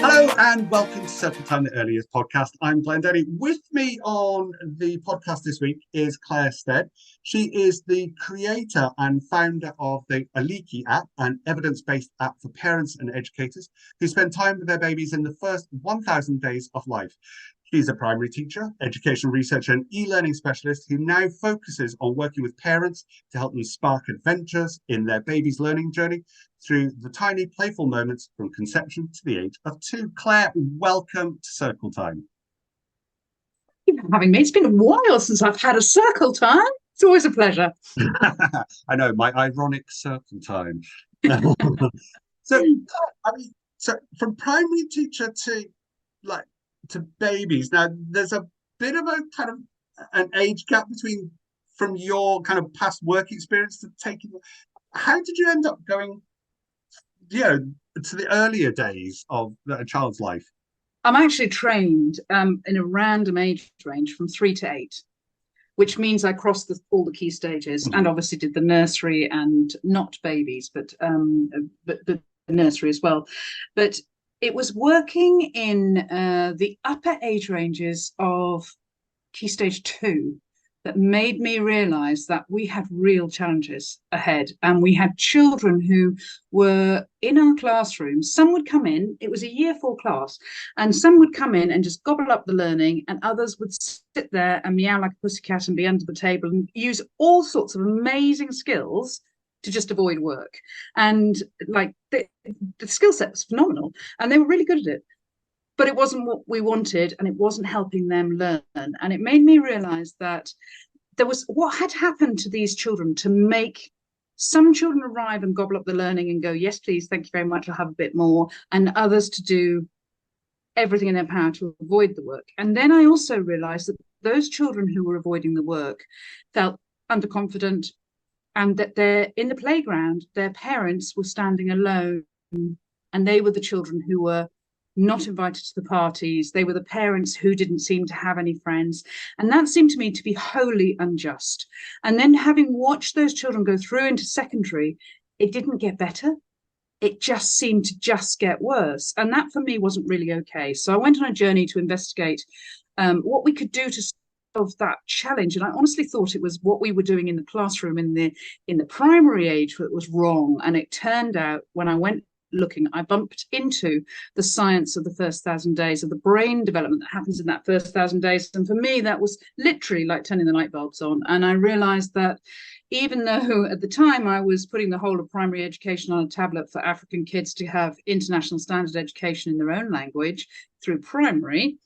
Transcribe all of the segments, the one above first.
Hello and welcome to Circle Time, the Early Years podcast. I'm Glenn Denny. With me on the podcast this week is Clare Stead. She is the creator and founder of the Oliiki app, an evidence-based app for parents and educators who spend time with their babies in the first 1,000 days of life. She's a primary teacher, education researcher, and e-learning specialist who now focuses on working with parents to help them spark adventures in their baby's learning journey through the tiny, playful moments from conception to the age of 2. Clare, welcome to Circle Time. Thank you for having me. It's been a while since I've had a circle time. It's always a pleasure. I know, my ironic circle time. So from primary teacher to babies. Now, there's a bit of a kind of an age gap between from your kind of past work experience to taking. How did you end up going, to the earlier days of a child's life? I'm actually trained in a random age range from 3 to 8, which means I crossed all the key stages and obviously did the nursery and not babies, but the nursery as well. But it was working in the upper age ranges of key stage 2 that made me realize that we had real challenges ahead, and we had children who were in our classrooms. Some would come in, it was a year 4 class, and some would come in and just gobble up the learning, and others would sit there and meow like a pussycat and be under the table and use all sorts of amazing skills to just avoid work. And like the skill set was phenomenal and they were really good at it, but it wasn't what we wanted and it wasn't helping them learn. And it made me realize that there was what had happened to these children to make some children arrive and gobble up the learning and go, yes, please, thank you very much, I'll have a bit more, and others to do everything in their power to avoid the work. And then I also realized that those children who were avoiding the work felt underconfident, and that they're in the playground, their parents were standing alone, and they were the children who were not invited to the parties. They were the parents who didn't seem to have any friends. And that seemed to me to be wholly unjust. And then having watched those children go through into secondary, it didn't get better. It just seemed to just get worse. And that for me wasn't really okay. So I went on a journey to investigate what we could do to of that challenge. And I honestly thought it was what we were doing in the classroom in the primary age that was wrong. And it turned out when I went looking, I bumped into the science of the first 1,000 days, of the brain development that happens in that first 1,000 days. And for me, that was literally like turning the light bulbs on. And I realized that even though at the time I was putting the whole of primary education on a tablet for African kids to have international standard education in their own language through primary,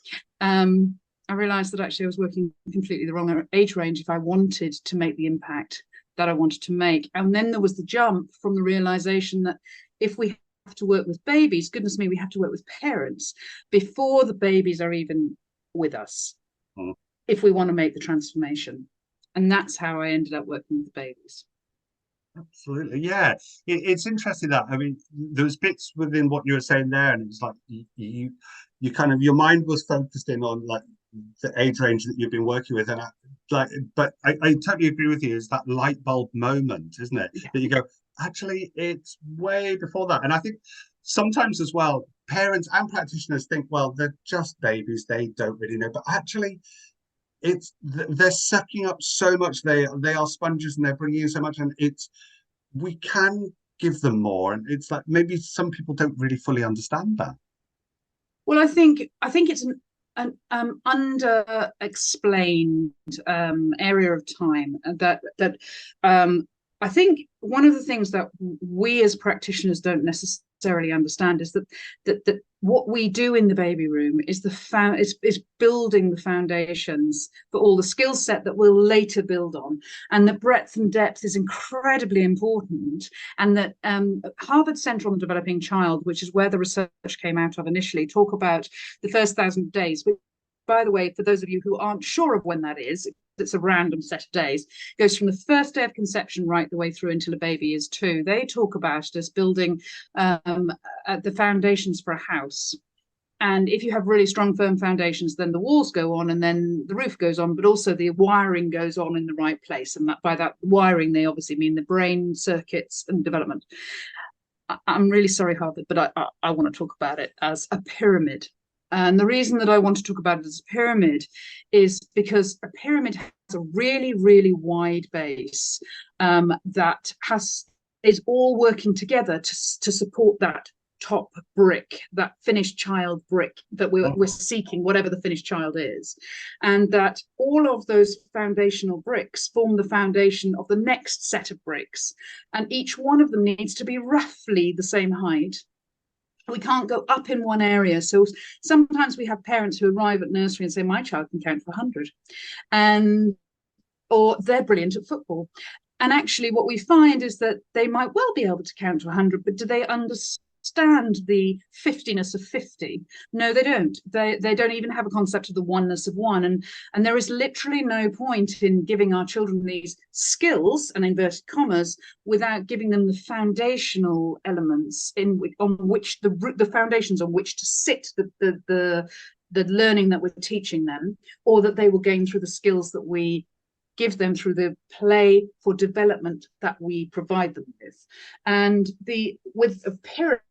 I realized that actually I was working completely the wrong age range if I wanted to make the impact that I wanted to make. And then there was the jump from the realization that if we have to work with babies, goodness me, we have to work with parents before the babies are even with us, if we want to make the transformation. And that's how I ended up working with the babies. Absolutely, yeah. It's interesting that, I mean, there's bits within what you were saying there, and it was like you kind of, your mind was focused in on like the age range that you've been working with, and I totally agree with you. It's that light bulb moment, isn't it? Yeah. That you go, actually, it's way before that. And I think sometimes as well, parents and practitioners think, well, they're just babies, they don't really know, but actually they're sucking up so much. They are sponges and they're bringing in so much, and we can give them more. And it's like maybe some people don't really fully understand that. Well, I think it's an under-explained area of time that I think one of the things that we as practitioners don't necessarily understand is that what we do in the baby room is is building the foundations for all the skill set that we'll later build on, and the breadth and depth is incredibly important. And that Harvard Center on the Developing Child, which is where the research came out of initially, talk about the first 1,000 days, which, by the way, for those of you who aren't sure of when that is, it's a random set of days, goes from the first day of conception right the way through until a baby is 2. They talk about it as building the foundations for a house. And if you have really strong, firm foundations, then the walls go on and then the roof goes on, but also the wiring goes on in the right place. And that by that wiring, they obviously mean the brain circuits and development. I'm really sorry, Harvard, but I want to talk about it as a pyramid. And the reason that I want to talk about it as a pyramid is because a pyramid has a really, really wide base that is all working together to support that top brick, that finished child brick that we're seeking, whatever the finished child is. And that all of those foundational bricks form the foundation of the next set of bricks. And each one of them needs to be roughly the same height. We can't go up in one area. So sometimes we have parents who arrive at nursery and say, my child can count to 100. Or they're brilliant at football. And actually what we find is that they might well be able to count to 100, but do they understand the 50ness of 50? No, they don't. They don't even have a concept of the oneness of one. And there is literally no point in giving our children these skills, and inverted commas, without giving them the foundational elements on which the foundations on which to sit the learning that we're teaching them, or that they will gain through the skills that we give them through the play for development that we provide them with. And with a pyramid,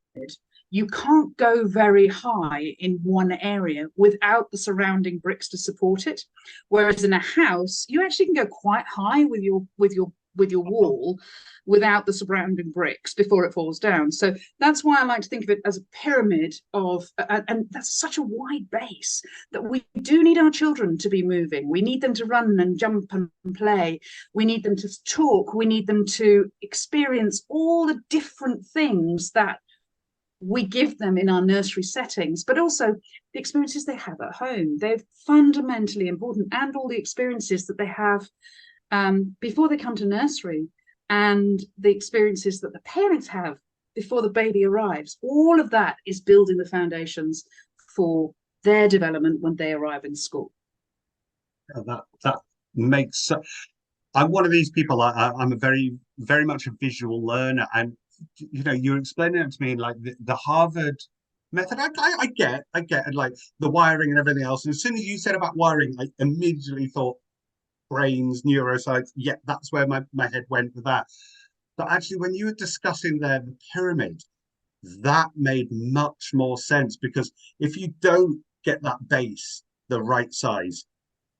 you can't go very high in one area without the surrounding bricks to support it. Whereas in a house, you actually can go quite high with your wall without the surrounding bricks before it falls down. So that's why I like to think of it as a pyramid of, and that's such a wide base, that we do need our children to be moving. We need them to run and jump and play. We need them to talk. We need them to experience all the different things that we give them in our nursery settings, but also the experiences they have at home. They're fundamentally important, and all the experiences that they have before they come to nursery, and the experiences that the parents have before the baby arrives. All of that is building the foundations for their development when they arrive in school. That makes. I'm one of these people. I'm a very, very much a visual learner, and you're explaining it to me in like the Harvard method. I get, and like the wiring and everything else. And as soon as you said about wiring, I immediately thought brains, neuroscience. Yeah, that's where my head went with that. But actually, when you were discussing there the pyramid, that made much more sense, because if you don't get that base the right size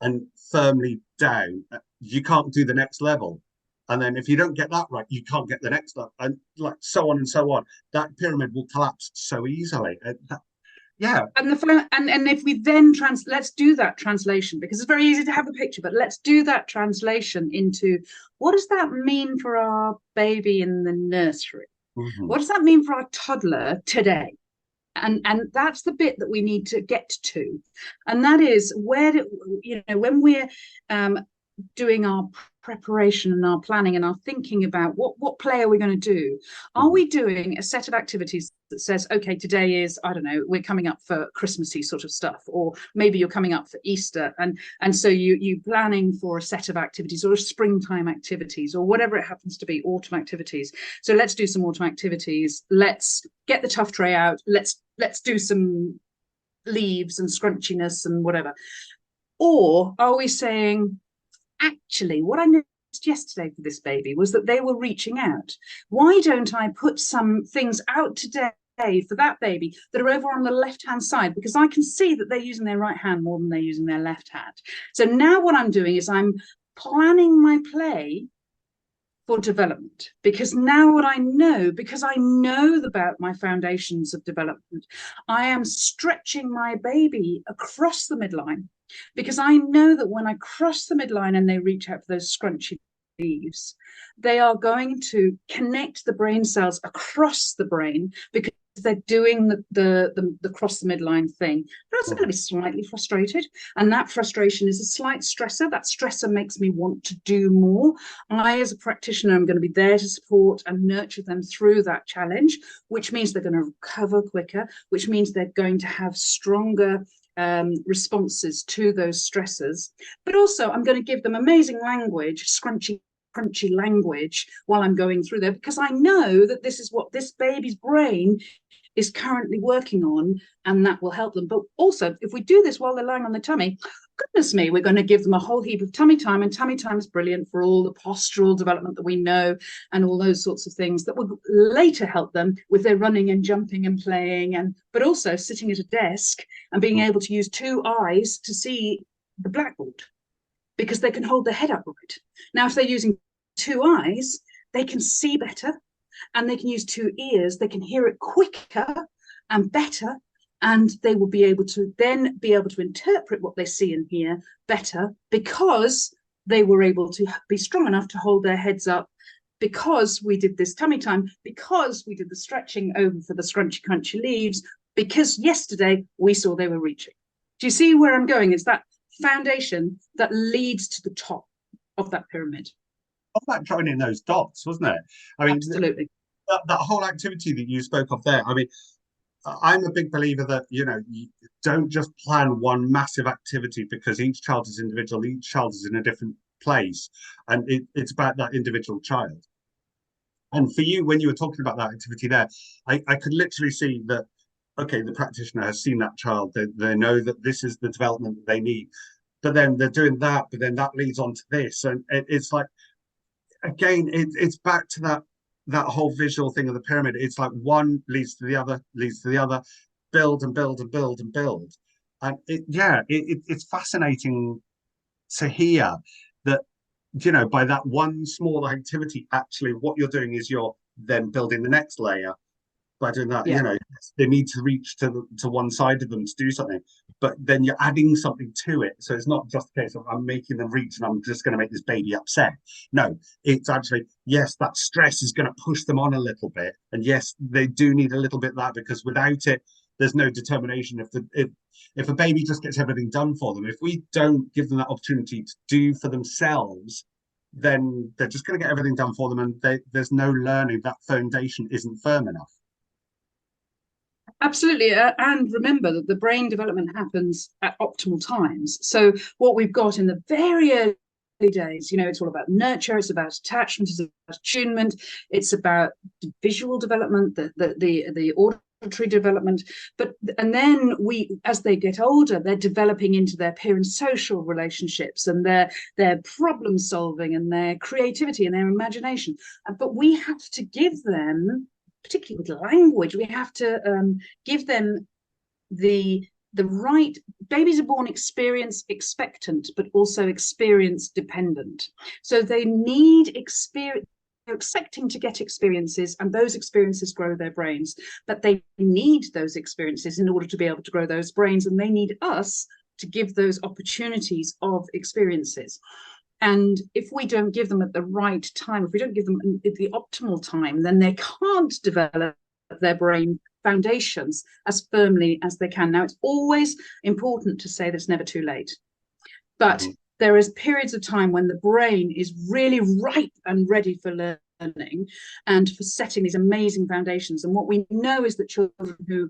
and firmly down, you can't do the next level. And then if you don't get that right, you can't get the next level, and like so on and so on. That pyramid will collapse so easily. Yeah. And if we then let's do that translation, because it's very easy to have a picture, but let's do that translation into what does that mean for our baby in the nursery? Mm-hmm. What does that mean for our toddler today? And that's the bit that we need to get to. And that is when we're doing our preparation and our planning and our thinking about what play are we going to do? Are we doing a set of activities that says, okay, today is, I don't know, we're coming up for Christmassy sort of stuff, or maybe you're coming up for Easter, and so you planning for a set of activities, or springtime activities, or whatever it happens to be, autumn activities. So let's do some autumn activities. Let's get the tough tray out. Let's do some leaves and scrunchiness and whatever. Or are we saying, actually, what I noticed yesterday for this baby was that they were reaching out. Why don't I put some things out today for that baby that are over on the left-hand side, because I can see that they're using their right hand more than they're using their left hand. So now what I'm doing is I'm planning my play for development, because now what I know, because I know about my foundations of development, I am stretching my baby across the midline, because I know that when I cross the midline and they reach out for those scrunchy leaves, they are going to connect the brain cells across the brain, because they're doing the cross the midline thing. They're also going to be slightly frustrated, and that frustration is a slight stressor. That stressor makes me want to do more. I, as a practitioner, am going to be there to support and nurture them through that challenge, which means they're going to recover quicker, which means they're going to have stronger responses to those stressors. But also I'm going to give them amazing language, crunchy language, while I'm going through there, because I know that this is what this baby's brain is currently working on, and that will help them. But also, if we do this while they're lying on the tummy, goodness me, we're going to give them a whole heap of tummy time, and tummy time is brilliant for all the postural development that we know and all those sorts of things that will later help them with their running and jumping and playing, and but also sitting at a desk and being able to use two eyes to see the blackboard, because they can hold their head upright. Now, if they're using two eyes, they can see better, and they can use two ears, they can hear it quicker and better, and they will be able to then interpret what they see and hear better, because they were able to be strong enough to hold their heads up, because we did this tummy time, because we did the stretching over for the scrunchy crunchy leaves, because yesterday we saw they were reaching. Do you see where I'm going? It's that foundation that leads to the top of that pyramid. All that joining those dots, wasn't it? I mean, absolutely. That whole activity that you spoke of there. I mean, I'm a big believer that, you don't just plan one massive activity, because each child is individual, each child is in a different place, and it's about that individual child. And for you, when you were talking about that activity there, I could literally see that, okay, the practitioner has seen that child, they know that this is the development that they need, but then they're doing that, but then that leads on to this, and it's like, again, it's back to that whole visual thing of the pyramid. It's like one leads to the other, build and build and build and build. And it's fascinating to hear that, by that one small activity, actually what you're doing is you're then building the next layer by doing that. They need to reach to one side of them to do something, but then you're adding something to it. So it's not just a case of I'm making them reach and I'm just going to make this baby upset. No, it's actually, yes, that stress is going to push them on a little bit, and yes, they do need a little bit of that, because without it, there's no determination. If a baby just gets everything done for them, if we don't give them that opportunity to do for themselves, then they're just going to get everything done for them, and there's no learning. That foundation isn't firm enough. Absolutely. And remember that the brain development happens at optimal times. So what we've got in the very early days, it's all about nurture, it's about attachment, it's about attunement, it's about visual development, the auditory development, and then as they get older, they're developing into their peer and social relationships, and their problem solving and their creativity and their imagination. But we have to give them, particularly with language, we have to give them the right. Babies are born experience expectant, but also experience dependent. So they need experience. They're expecting to get experiences, and those experiences grow their brains. But they need those experiences in order to be able to grow those brains, and they need us to give those opportunities of experiences. And if we don't give them at the right time, if we don't give them at the optimal time, then they can't develop their brain foundations as firmly as they can. Now, it's always important to say that it's never too late. But there is periods of time when the brain is really ripe and ready for learning and for setting these amazing foundations. And what we know is that children who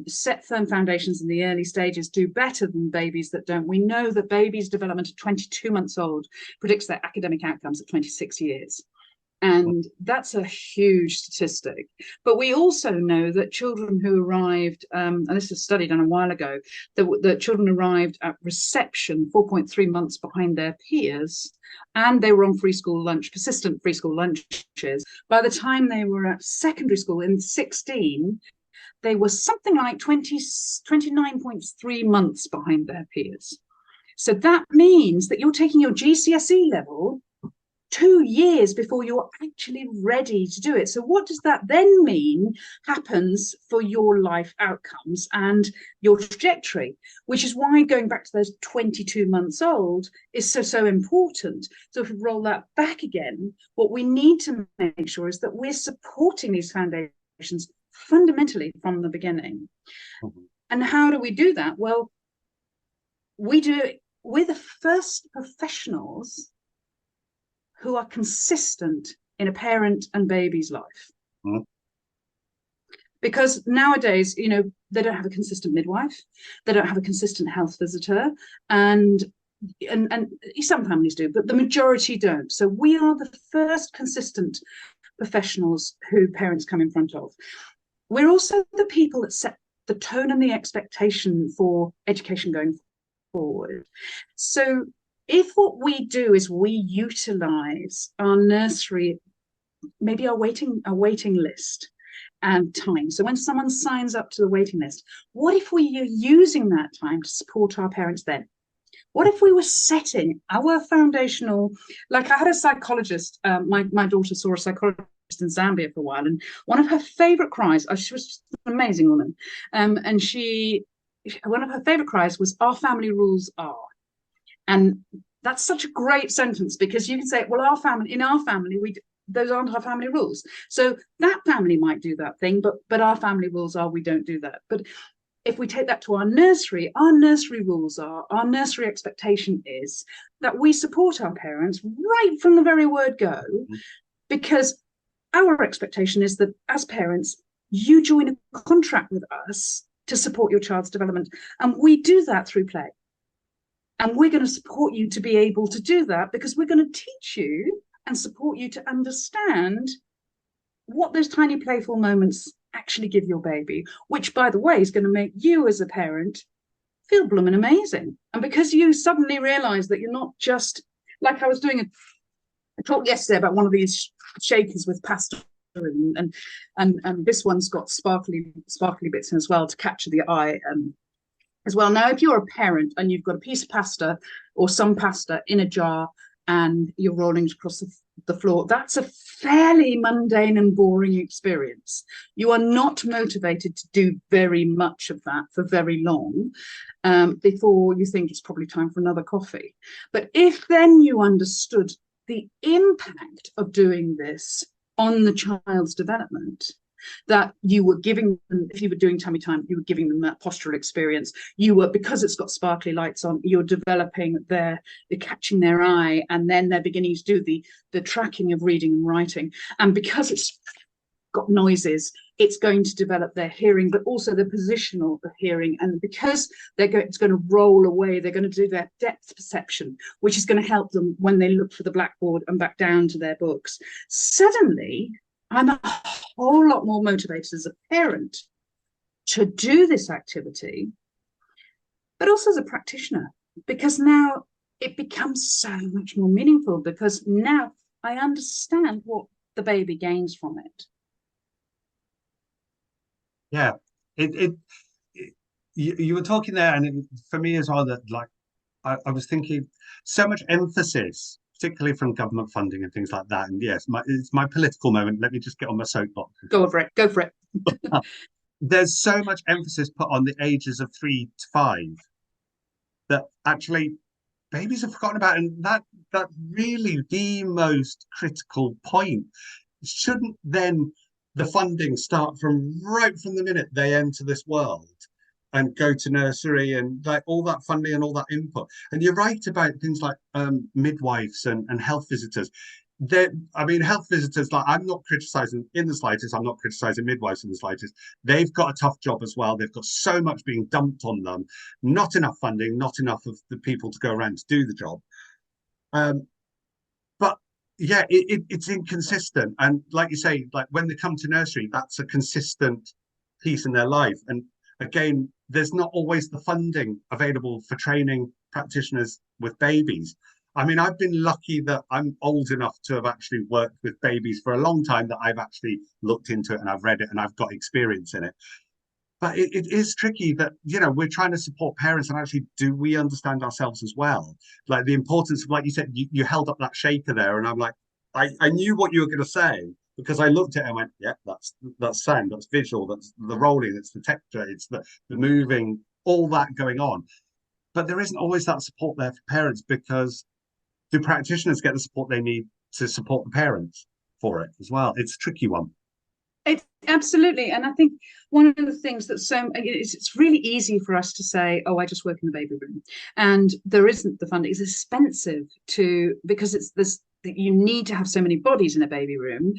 set firm foundations in the early stages do better than babies that don't. We know that babies' development at 22 months old predicts their academic outcomes at 26 years. And that's a huge statistic. But we also know that children who arrived, and this is a study done a while ago, that children arrived at reception 4.3 months behind their peers, and they were on free school lunch, persistent free school lunches. By the time they were at secondary school in 16, they were something like 29.3 months behind their peers. So that means that you're taking your GCSE level 2 years before you're actually ready to do it. So what does that then mean happens for your life outcomes and your trajectory, which is why going back to those 22 months old is so important. So if we roll that back again, what we need to make sure is that we're supporting these foundations fundamentally from the beginning. And how do we do that? Well, we're the first professionals who are consistent in a parent and baby's life. Because nowadays, they don't have a consistent midwife, they don't have a consistent health visitor, and some families do, but the majority don't. So we are the first consistent professionals who parents come in front of. we're also the people that set the tone and the expectation for education going forward. So if what we do is we utilize our nursery, maybe our waiting list and time. So when someone signs up to the waiting list, what if we are using that time to support our parents then? What if we were setting our foundational, like I had a psychologist, my daughter saw a psychologist in Zambia for a while, and one of her favorite cries, she was just an amazing woman, and one of her favorite cries was, "Our family rules are." And that's such a great sentence, because you can say, well, in our family, those aren't our family rules. So that family might do that thing, but our family rules are we don't do that. But if we take that to our nursery rules are, our nursery expectation is that we support our parents right from the very word go, because our expectation is that as parents, you join a contract with us to support your child's development. And we do that through play. And we're going to support you to be able to do that, because we're going to teach you and support you to understand what those tiny playful moments actually give your baby, which, by the way, is going to make you as a parent feel blooming amazing. And because you suddenly realize that you're not just, like I was doing a talk yesterday about one of these shakers with pasta, and this one's got sparkly bits in as well to capture the eye as well. Now, if you're a parent and you've got a piece of pasta or some pasta in a jar and you're rolling across the floor, that's a fairly mundane and boring experience. You are not motivated to do very much of that for very long before you think it's probably time for another coffee. But if then you understood the impact of doing this on the child's development, that you were giving them, if you were doing tummy time, you were giving them that postural experience. You were, because it's got sparkly lights on, you're developing you're catching their eye, and then they're beginning to do the tracking of reading and writing. And because it's got noises, it's going to develop their hearing, but also the positional hearing. And because it's going to roll away, they're going to do their depth perception, which is going to help them when they look for the blackboard and back down to their books. Suddenly, I'm a whole lot more motivated as a parent to do this activity, but also as a practitioner, because now it becomes so much more meaningful, because now I understand what the baby gains from it. Yeah, you were talking there, and for me as well, that like I was thinking so much emphasis, particularly from government funding and things like that. And yes, it's my political moment. Let me just get on my soapbox. Go for it. There's so much emphasis put on the ages of 3 to 5 that actually babies have forgotten about, and that really the most critical point. Shouldn't then the funding start from right from the minute they enter this world and go to nursery, and like all that funding and all that input? And you're right about things like midwives and health visitors. I mean, health visitors, like, I'm not criticizing in the slightest, I'm not criticizing midwives in the slightest. They've got a tough job as well. They've got so much being dumped on them, not enough funding, not enough of the people to go around to do the job. But yeah, it's inconsistent. And like you say, like when they come to nursery, that's a consistent piece in their life. And again, there's not always the funding available for training practitioners with babies. I mean, I've been lucky that I'm old enough to have actually worked with babies for a long time, that I've actually looked into it and I've read it and I've got experience in it. But it is tricky that, you know, we're trying to support parents, and actually, do we understand ourselves as well? Like the importance of, like you said, you held up that shaker there, and I'm like, I knew what you were going to say, because I looked at it and went, yeah, that's sound, that's visual, that's the rolling, it's the texture, it's the moving, all that going on. But there isn't always that support there for parents, because do practitioners get the support they need to support the parents for it as well? It's a tricky one. It's absolutely. And I think one of the things that's it's really easy for us to say, oh, I just work in the baby room, and there isn't the funding. It's expensive because it's this, you need to have so many bodies in a baby room.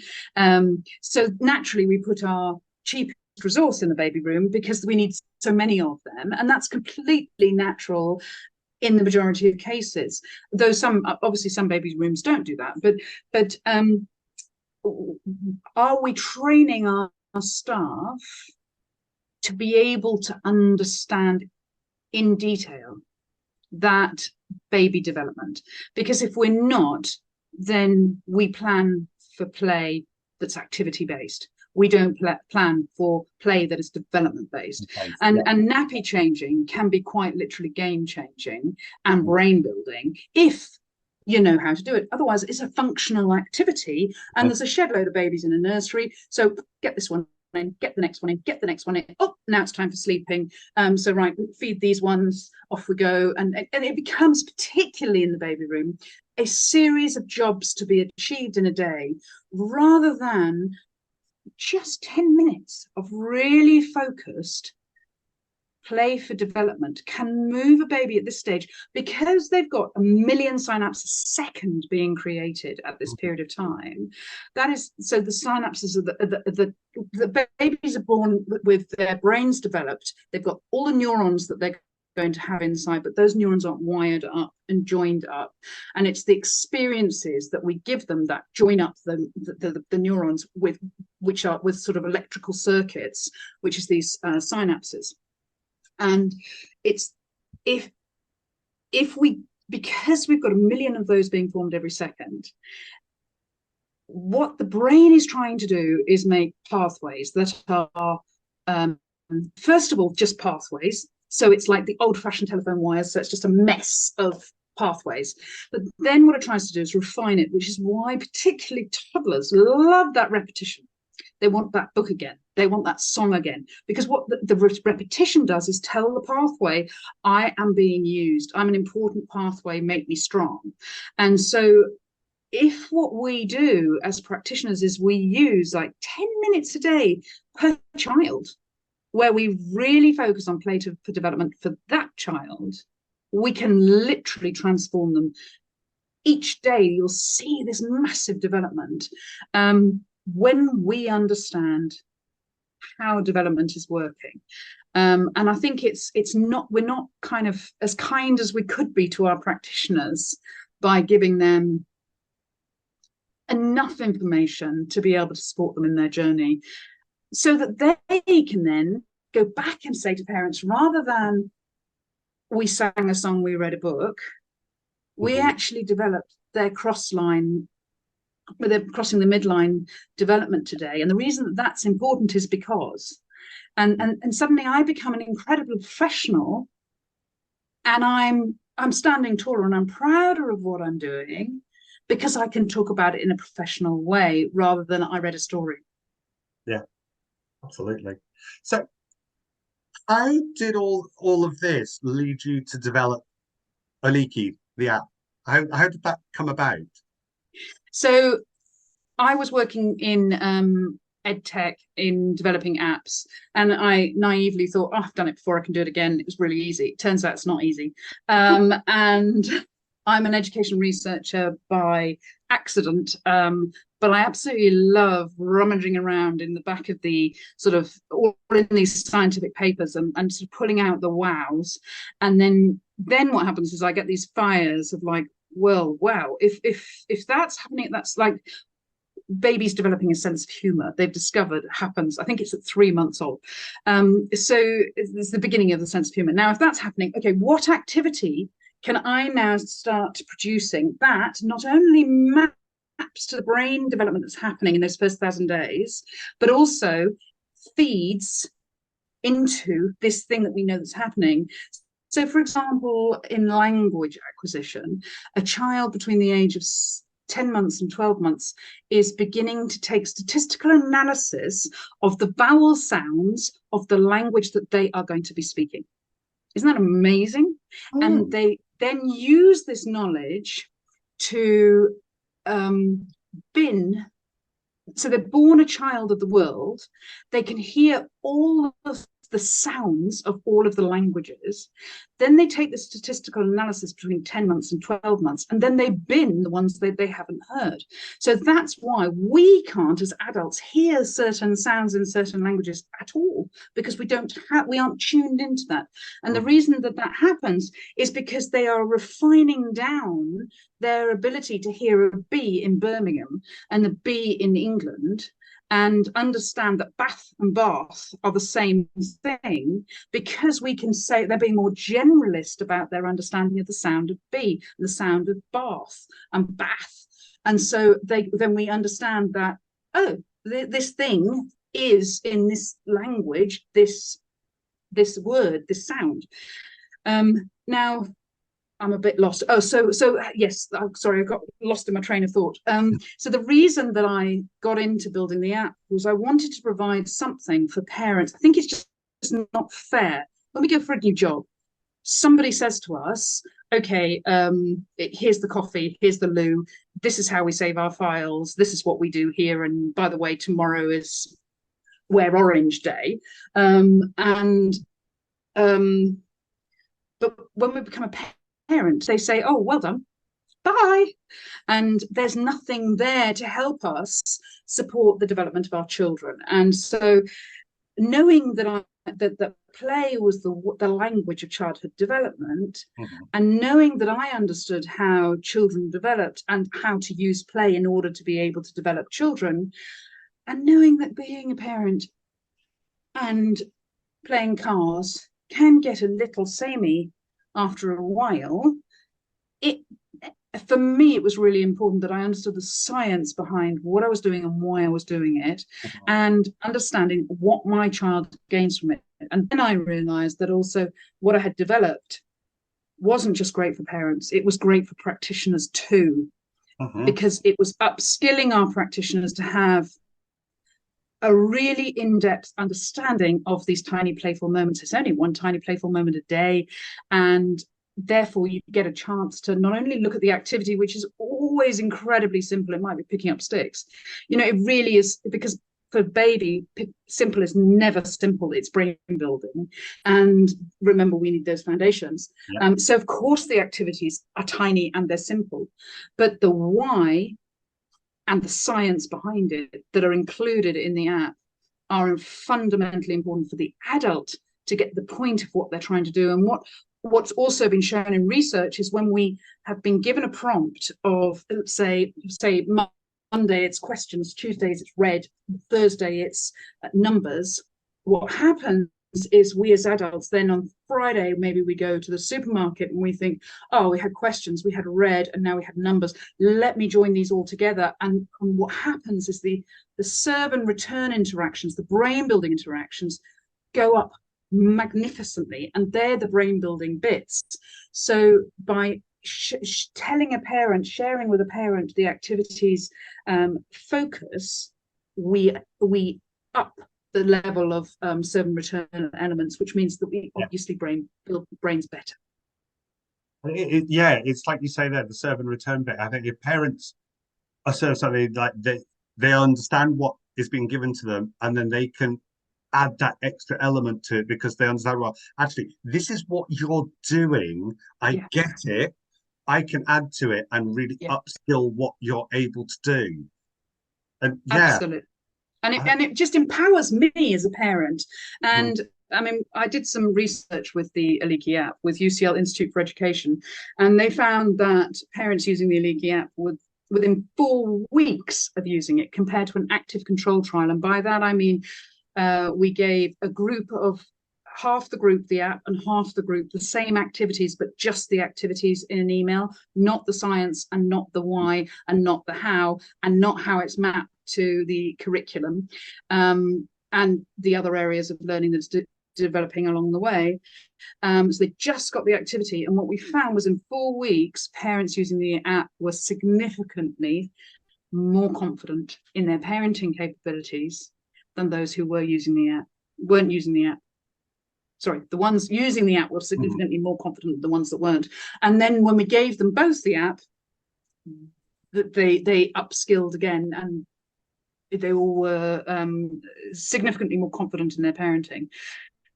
So naturally we put our cheapest resource in the baby room because we need so many of them. And that's completely natural in the majority of cases, though obviously some baby rooms don't do that. But are we training our staff to be able to understand in detail that baby development. Because if we're not, then we plan for play that's activity based. We don't plan for play that is development based. And nappy changing can be quite literally game changing and brain building if you know how to do it. Otherwise, it's a functional activity, and there's a shed load of babies in a nursery. So get this one in, get the next one in, get the next one in. Oh, now it's time for sleeping. So right, feed these ones, off we go. And it becomes, particularly in the baby room, a series of jobs to be achieved in a day, rather than just 10 minutes of really focused play for development can move a baby at this stage, because they've got a million synapses a second being created at this period of time. That is, so the synapses are the babies are born with their brains developed. They've got all the neurons that they're going to have inside, but those neurons aren't wired up and joined up, and it's the experiences that we give them that join up the neurons with, which are with sort of electrical circuits, which is these synapses. And it's if we, because we've got a million of those being formed every second, what the brain is trying to do is make pathways that are first of all just pathways. So it's like the old-fashioned telephone wires, so it's just a mess of pathways. But then what it tries to do is refine it, which is why particularly toddlers love that repetition. They want that book again. They want that song again. Because what the repetition does is tell the pathway, I am being used. I'm an important pathway, make me strong. And so if what we do as practitioners is we use like 10 minutes a day per child, where we really focus on play for development for that child, we can literally transform them. Each day you'll see this massive development. When we understand how development is working. And I think we're not kind of as kind as we could be to our practitioners by giving them enough information to be able to support them in their journey, so that they can then go back and say to parents, rather than we sang a song, we read a book, we actually developed their cross-line, where they're crossing the midline development today. And the reason that that's important is because, and suddenly I become an incredible professional, and I'm standing taller and I'm prouder of what I'm doing, because I can talk about it in a professional way rather than I read a story. Yeah, absolutely. So how did all of this lead you to develop Oliiki, the app? How did that come about? So I was working in ed tech, in developing apps, and I naively thought, oh, I've done it before, I can do it again. It was really easy. It turns out it's not easy. And I'm an education researcher by accident, but I absolutely love rummaging around in the back of the sort of all in these scientific papers and sort of pulling out the wows. And then what happens is I get these fires of like, well, wow, if that's happening, that's like babies developing a sense of humor, they've discovered happens, I think it's at 3 months old. So it's the beginning of the sense of humor. Now, if that's happening, okay, what activity can I now start producing that not only maps to the brain development that's happening in those first 1,000 days, but also feeds into this thing that we know that's happening. So, for example, in language acquisition, a child between the age of 10 months and 12 months is beginning to take statistical analysis of the vowel sounds of the language that they are going to be speaking. Isn't that amazing? And they then use this knowledge to bin. So they're born a child of the world. They can hear all of the sounds of all of the languages. Then they take the statistical analysis between 10 months and 12 months, and then they bin the ones that they haven't heard. So that's why we can't, as adults, hear certain sounds in certain languages at all, because we aren't tuned into that. And the reason that happens is because they are refining down their ability to hear a B in Birmingham and the B in England. and understand that bath and bath are the same thing, because we can say they're being more generalist about their understanding of the sound of B, the sound of bath and bath. And so then we understand that, oh, this thing is in this language, this word, this sound. Now I'm a bit lost. Oh, so yes, sorry, I got lost in my train of thought. So the reason that I got into building the app was I wanted to provide something for parents. I think it's just not fair when we go for a new job. Somebody says to us, okay, here's the coffee, here's the loo, this is how we save our files, this is what we do here, and by the way, tomorrow is Wear Orange Day. But when we become a parent, they say, oh, well done, bye. And there's nothing there to help us support the development of our children. And so knowing that that play was the language of childhood development, and knowing that I understood how children developed and how to use play in order to be able to develop children, and knowing that being a parent and playing cars can get a little samey after a while, for me, it was really important that I understood the science behind what I was doing and why I was doing it, and understanding what my child gains from it. And then I realized that also what I had developed wasn't just great for parents, it was great for practitioners too, because it was upskilling our practitioners to have a really in-depth understanding of these tiny playful moments. It's only one tiny playful moment a day, and therefore you get a chance to not only look at the activity, which is always incredibly simple, it might be picking up sticks, you know, it really is, because for baby, simple is never simple, it's brain building, and remember, we need those foundations. So of course the activities are tiny and they're simple, but the why and the science behind it that are included in the app are fundamentally important for the adult to get the point of what they're trying to do. And what's also been shown in research is when we have been given a prompt of, say Monday it's questions, Tuesdays it's red, Thursday it's numbers, what happens is we as adults then on Friday, maybe we go to the supermarket and we think, oh, we had questions, we had red, and now we have numbers, let me join these all together. And what happens is the serve and return interactions, the brain building interactions, go up magnificently, and they're the brain building bits. So by telling a parent, sharing with a parent the activities focus, we up the level of serve and return elements, which means that we obviously build brains better. Yeah, it's like you say there, the serve and return bit. I think if parents are certainly like they understand what is being given to them, and then they can add that extra element to it because they understand, well, actually, this is what you're doing. I get it. I can add to it and really upskill what you're able to do. And absolutely. And it just empowers me as a parent. And I mean, I did some research with the Oliiki app with UCL Institute for Education, and they found that parents using the Oliiki app would, within 4 weeks of using it, compared to an active control trial. And by that, I mean, we gave a group of half the group the app and half the group the same activities, but just the activities in an email, not the science and not the why and not the how and not how it's mapped to the curriculum and the other areas of learning that's developing along the way. So they just got the activity, and what we found was in 4 weeks, parents using the app were significantly more confident in their parenting capabilities than those who weren't using the app. Sorry, the ones using the app were significantly more confident than the ones that weren't. And then when we gave them both the app, they upskilled again, and they all were significantly more confident in their parenting.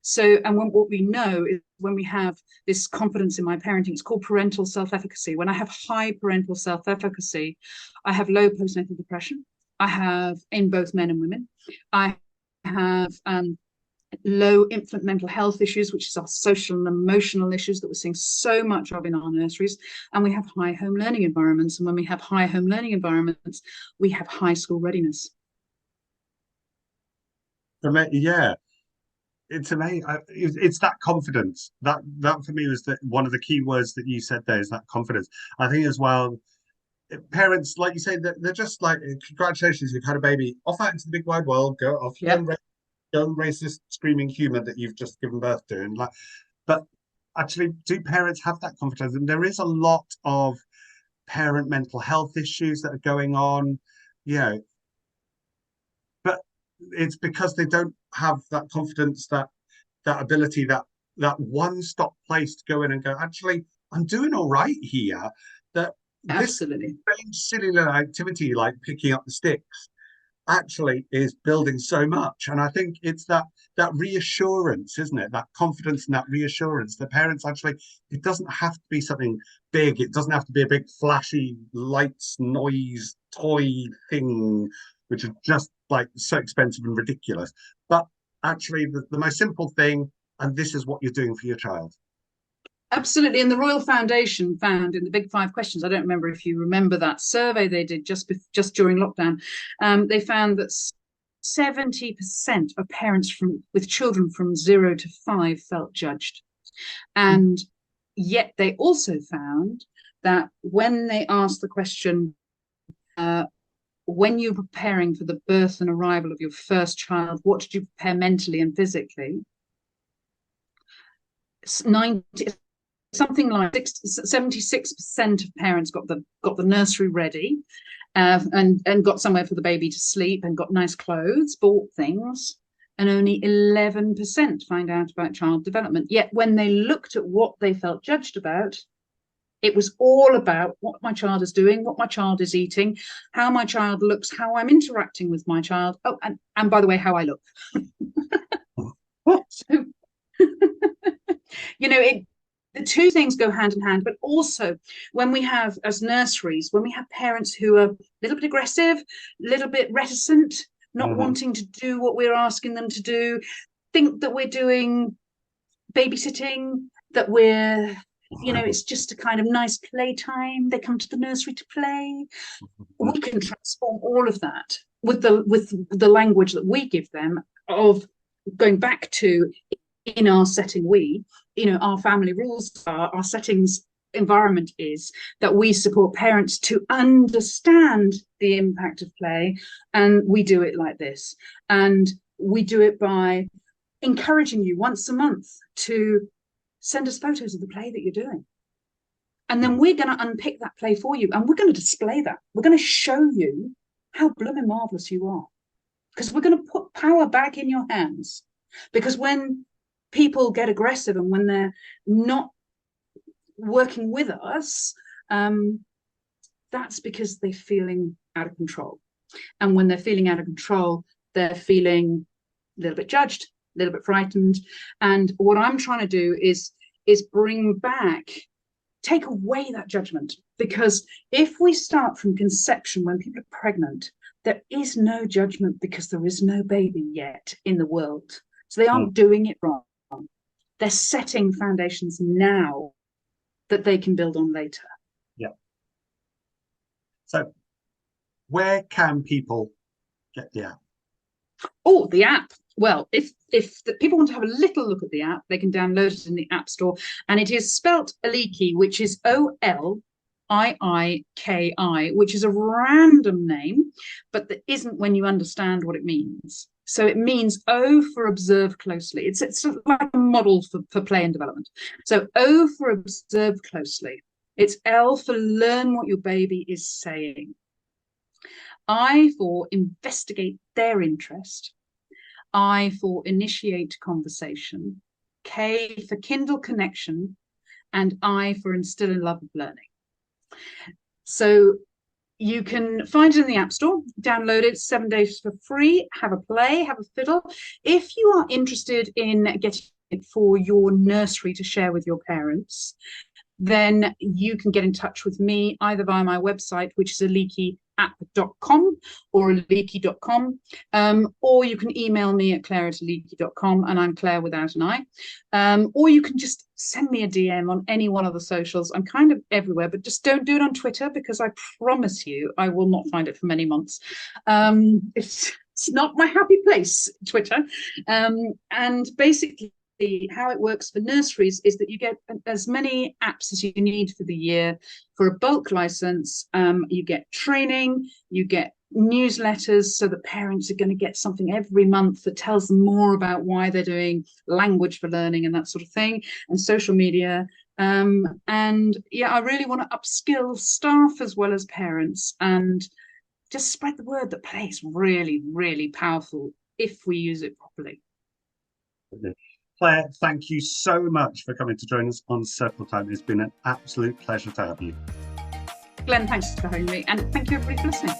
So, and what we know is when we have this confidence in my parenting, it's called parental self-efficacy. When I have high parental self-efficacy, I have low postnatal depression. I have, in both men and women, I have low infant mental health issues, which is our social and emotional issues that we're seeing so much of in our nurseries. And we have high home learning environments. And when we have high home learning environments, we have high school readiness. Yeah, it's amazing. It's that confidence. That for me was one of the key words that you said there is that confidence. I think as well, parents, like you say, they're just like, congratulations, you've had a baby. Off out into the big wide world. Go off you Yep, go and raise this screaming human that you've just given birth to. And like, but actually, do parents have that confidence? And there is a lot of parent mental health issues that are going on. You know, but it's because they don't have that confidence, that ability, that one-stop place to go in and go, actually, I'm doing all right here. That this absolutely. strange, silly little activity like picking up the sticks actually is building so much. And I think it's that reassurance, isn't it? That confidence and that reassurance. The parents actually, it doesn't have to be something big. It doesn't have to be a big flashy lights, noise, toy thing, which is just like so expensive and ridiculous. But actually the most simple thing, and this is what you're doing for your child. Absolutely. And the Royal Foundation found in the Big Five Questions, I don't remember if you remember that survey they did just during lockdown, they found that 70% of parents with children from 0 to 5 felt judged. And yet they also found that when they asked the question, when you're preparing for the birth and arrival of your first child, what did you prepare mentally and physically? 90, something like 76% of parents got the nursery ready, and got somewhere for the baby to sleep and got nice clothes, bought things, and only 11% find out about child development. Yet when they looked at what they felt judged about, it was all about what my child is doing, what my child is eating, how my child looks, how I'm interacting with my child. Oh, and by the way, how I look. So, the two things go hand in hand, but also when we have, as nurseries, when we have parents who are a little bit aggressive, a little bit reticent, not wanting to do what we're asking them to do, think that we're doing babysitting, that we're, it's just a kind of nice playtime. They come to the nursery to play. We can transform all of that with the language that we give them of going back to, in our setting, our family rules are, our settings environment is that we support parents to understand the impact of play, and we do it like this. And we do it by encouraging you once a month to send us photos of the play that you're doing. And then we're going to unpick that play for you, and we're going to display that. We're going to show you how blooming marvelous you are, because we're going to put power back in your hands. Because when people get aggressive and when they're not working with us, that's because they're feeling out of control. And when they're feeling out of control, they're feeling a little bit judged, a little bit frightened. And what I'm trying to do is bring back, take away that judgment. Because if we start from conception, when people are pregnant, there is no judgment because there is no baby yet in the world. So they aren't doing it wrong. They're setting foundations now that they can build on later. Yeah. So where can people get the app? Oh, the app. Well, if people want to have a little look at the app, they can download it in the App Store. And it is spelt Oliiki, which is Oliiki, which is a random name, but that isn't when you understand what it means. So it means O for observe closely. It's like a model for play and development. So O for observe closely. It's L for learn what your baby is saying. I for investigate their interest. I for initiate conversation. K for kindle connection. And I for instill a love of learning. So you can find it in the App Store, download it, 7 days for free, have a play, have a fiddle. If you are interested in getting it for your nursery to share with your parents, then you can get in touch with me either via my website, which is oliikiapp.com or oliiki.com, or you can email me at clare@oliiki.com, and I'm Clare without an I, or you can just send me a DM on any one of the socials. I'm kind of everywhere, but just don't do it on Twitter, because I promise you I will not find it for many months. It's It's not my happy place, Twitter. And basically, how it works for nurseries is that you get as many apps as you need for the year for a bulk license. You get training, you get newsletters, so the parents are going to get something every month that tells them more about why they're doing language for learning and that sort of thing, and social media. And yeah, I really want to upskill staff as well as parents and just spread the word that play is really, really powerful if we use it properly. Claire, thank you so much for coming to join us on Circle Time. It's been an absolute pleasure to have you. Glenn, thanks for having me, and thank you everybody for listening.